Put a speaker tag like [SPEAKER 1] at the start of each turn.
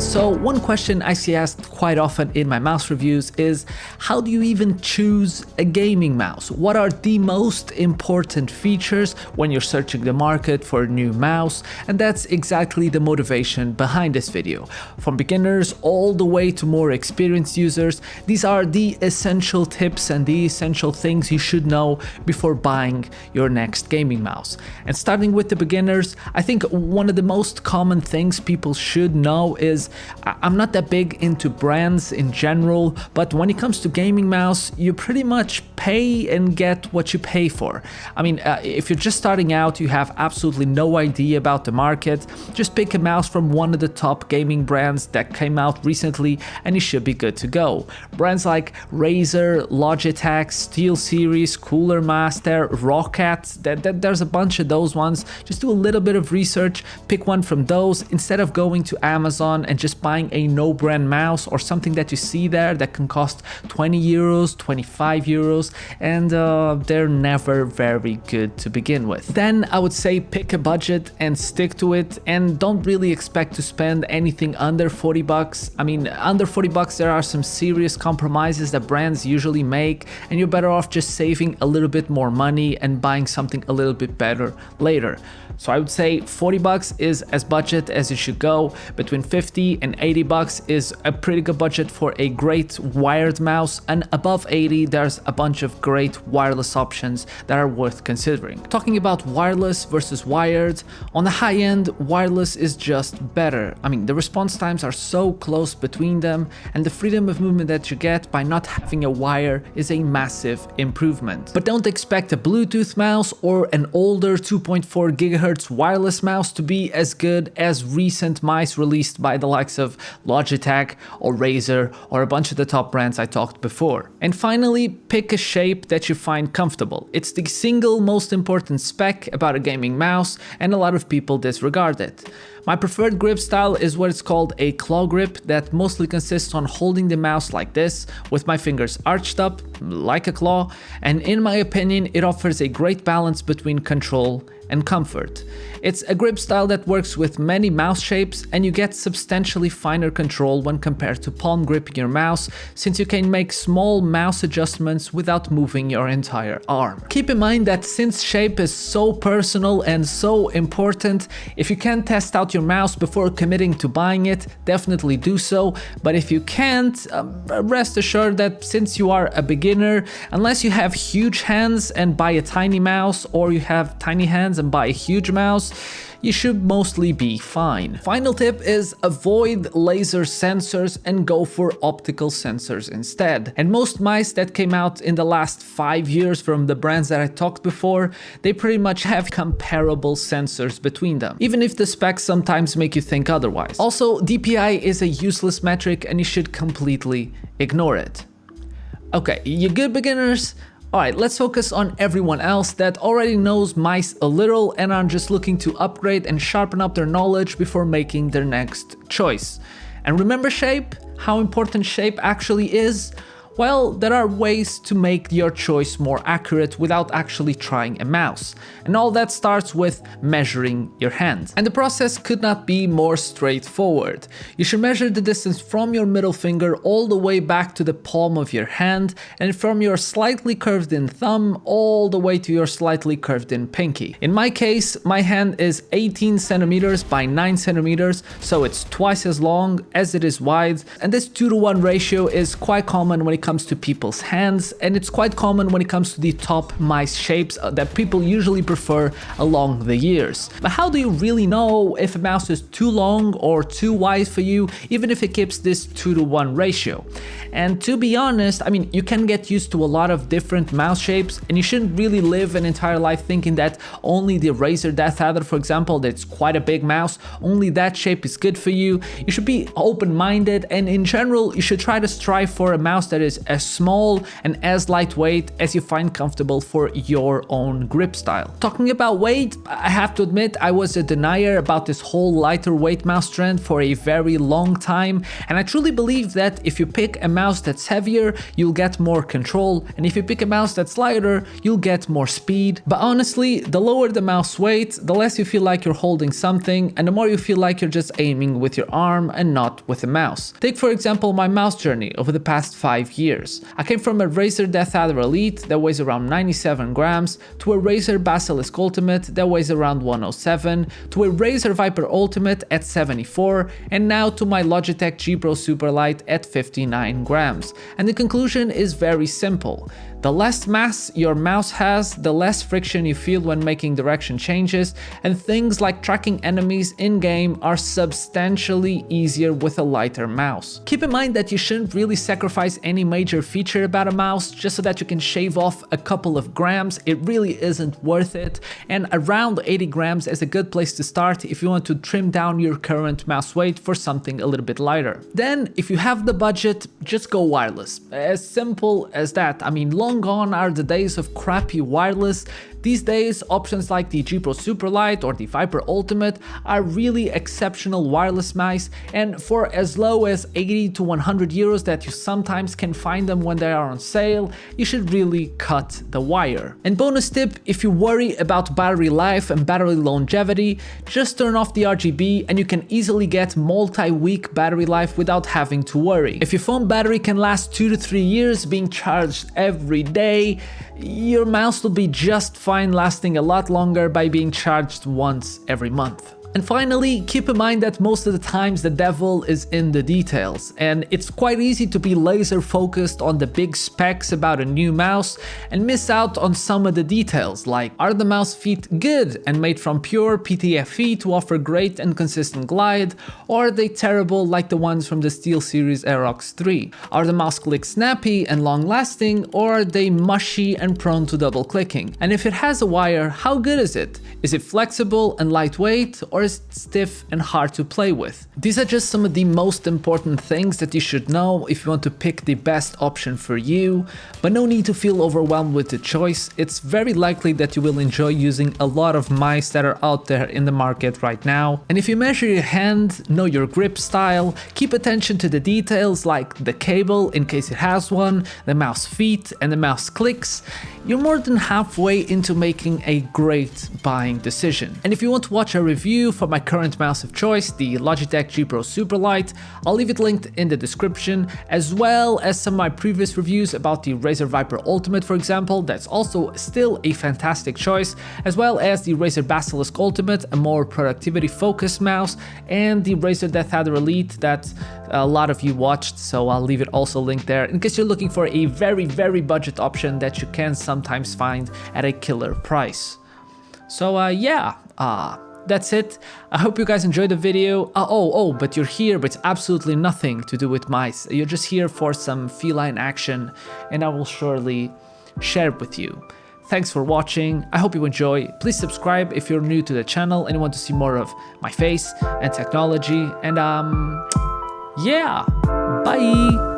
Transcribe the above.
[SPEAKER 1] So one question I see asked quite often in my mouse reviews is, how do you even choose a gaming mouse? What are the most important features when you're searching the market for a new mouse? And that's exactly the motivation behind this video. From beginners all the way to more experienced users, these are the essential tips and the essential things you should know before buying your next gaming mouse. And starting with the beginners, I think one of the most common things people should know is, I'm not that big into brands in general, but when it comes to gaming mouse, you pretty much pay and get what you pay for. I mean, if you're just starting out, you have absolutely no idea about the market, just pick a mouse from one of the top gaming brands that came out recently and you should be good to go. Brands like Razer, Logitech, SteelSeries, Cooler Master, Rocket, there's a bunch of those ones. Just do a little bit of research, pick one from those instead of going to Amazon and just buying a no-brand mouse or something that you see there that can cost 20 euros, 25 euros, and they're never very good to begin with. Then I would say pick a budget and stick to it, and don't really expect to spend anything under 40 bucks. I mean, under 40 bucks there are some serious compromises that brands usually make, and you're better off just saving a little bit more money and buying something a little bit better later. So I would say 40 bucks is as budget as you should go. Between 50 and 80 bucks is a pretty good budget for a great wired mouse, and above 80 there's a bunch of great wireless options that are worth considering. Talking about wireless versus wired, on the high end, wireless is just better. I mean, the response times are so close between them, and the freedom of movement that you get by not having a wire is a massive improvement. But don't expect a Bluetooth mouse or an older 2.4 GHz wireless mouse to be as good as recent mice released by the likes of Logitech or Razer or a bunch of the top brands I talked before. And finally, pick a shape that you find comfortable. It's the single most important spec about a gaming mouse, and a lot of people disregard it. My preferred grip style is what is called a claw grip, that mostly consists on holding the mouse like this, with my fingers arched up, like a claw, and in my opinion it offers a great balance between control and comfort. It's a grip style that works with many mouse shapes, and you get substantially finer control when compared to palm gripping your mouse, since you can make small mouse adjustments without moving your entire arm. Keep in mind that since shape is so personal and so important, if you can test out your mouse before committing to buying it, definitely do so. But if you can't, rest assured that since you are a beginner, unless you have huge hands and buy a tiny mouse, or you have tiny hands and buy a huge mouse, you should mostly be fine. Final tip is avoid laser sensors and go for optical sensors instead. And most mice that came out in the last 5 years from the brands that I talked before, they pretty much have comparable sensors between them, even if the specs sometimes make you think otherwise. Also, DPI is a useless metric and you should completely ignore it. Okay, you good, beginners? Alright, let's focus on everyone else that already knows mice a little and are just looking to upgrade and sharpen up their knowledge before making their next choice. And remember shape? How important shape actually is? Well, there are ways to make your choice more accurate without actually trying a mouse. And all that starts with measuring your hand. And the process could not be more straightforward. You should measure the distance from your middle finger all the way back to the palm of your hand, and from your slightly curved in thumb all the way to your slightly curved in pinky. In my case, my hand is 18 centimeters by 9 centimeters, so it's twice as long as it is wide, and this 2:1 ratio is quite common when it comes to people's hands, and it's quite common when it comes to the top mice shapes that people usually prefer along the years. But how do you really know if a mouse is too long or too wide for you, even if it keeps this 2:1 ratio? And to be honest, I mean, you can get used to a lot of different mouse shapes, and you shouldn't really live an entire life thinking that only the Razer Death Adder, for example, that's quite a big mouse, only that shape is good for you. You should be open-minded, and in general, you should try to strive for a mouse that is is as small and as lightweight as you find comfortable for your own grip style. Talking about weight, I have to admit I was a denier about this whole lighter weight mouse trend for a very long time, and I truly believe that if you pick a mouse that's heavier, you'll get more control, and if you pick a mouse that's lighter, you'll get more speed. But honestly, the lower the mouse weight, the less you feel like you're holding something, and the more you feel like you're just aiming with your arm and not with a mouse. Take for example my mouse journey over the past 5 years. I came from a Razer Death Adder Elite that weighs around 97 grams to a Razer Basilisk Ultimate that weighs around 107, to a Razer Viper Ultimate at 74, and now to my Logitech G Pro Superlight at 59 grams. And the conclusion is very simple. The less mass your mouse has, the less friction you feel when making direction changes, and things like tracking enemies in-game are substantially easier with a lighter mouse. Keep in mind that you shouldn't really sacrifice any major feature about a mouse just so that you can shave off a couple of grams. It really isn't worth it, and around 80 grams is a good place to start if you want to trim down your current mouse weight for something a little bit lighter. Then, if you have the budget, just go wireless. As simple as that. I mean, long gone are the days of crappy wireless. These days, options like the G Pro Superlight or the Viper Ultimate are really exceptional wireless mice, and for as low as 80 to 100 euros that you sometimes can find them when they are on sale, you should really cut the wire. And bonus tip, if you worry about battery life and battery longevity, just turn off the RGB and you can easily get multi-week battery life without having to worry. If your phone battery can last 2 to 3 years being charged every day, your mouse will be just fine lasting a lot longer by being charged once every month. And finally, keep in mind that most of the times the devil is in the details, and it's quite easy to be laser focused on the big specs about a new mouse and miss out on some of the details, like are the mouse feet good and made from pure PTFE to offer great and consistent glide, or are they terrible like the ones from the SteelSeries Aerox 3? Are the mouse clicks snappy and long lasting, or are they mushy and prone to double clicking? And if it has a wire, how good is it? Is it flexible and lightweight, or is it stiff and hard to play with? These are just some of the most important things that you should know if you want to pick the best option for you, but no need to feel overwhelmed with the choice. It's very likely that you will enjoy using a lot of mice that are out there in the market right now. And if you measure your hand, know your grip style, keep attention to the details like the cable in case it has one, the mouse feet and the mouse clicks, you're more than halfway into making a great buying decision. And if you want to watch a review for my current mouse of choice, the Logitech G Pro Superlight, I'll leave it linked in the description, as well as some of my previous reviews about the Razer Viper Ultimate, for example, that's also still a fantastic choice, as well as the Razer Basilisk Ultimate, a more productivity focused mouse, and the Razer Death Adder Elite that a lot of you watched, so I'll leave it also linked there in case you're looking for a very budget option that you can sometimes find at a killer price. So that's it. I hope you guys enjoyed the video. But you're here, but it's absolutely nothing to do with mice. You're just here for some feline action, and I will surely share it with you. Thanks for watching. I hope you enjoy. Please subscribe if you're new to the channel and you want to see more of my face and technology. And yeah, bye.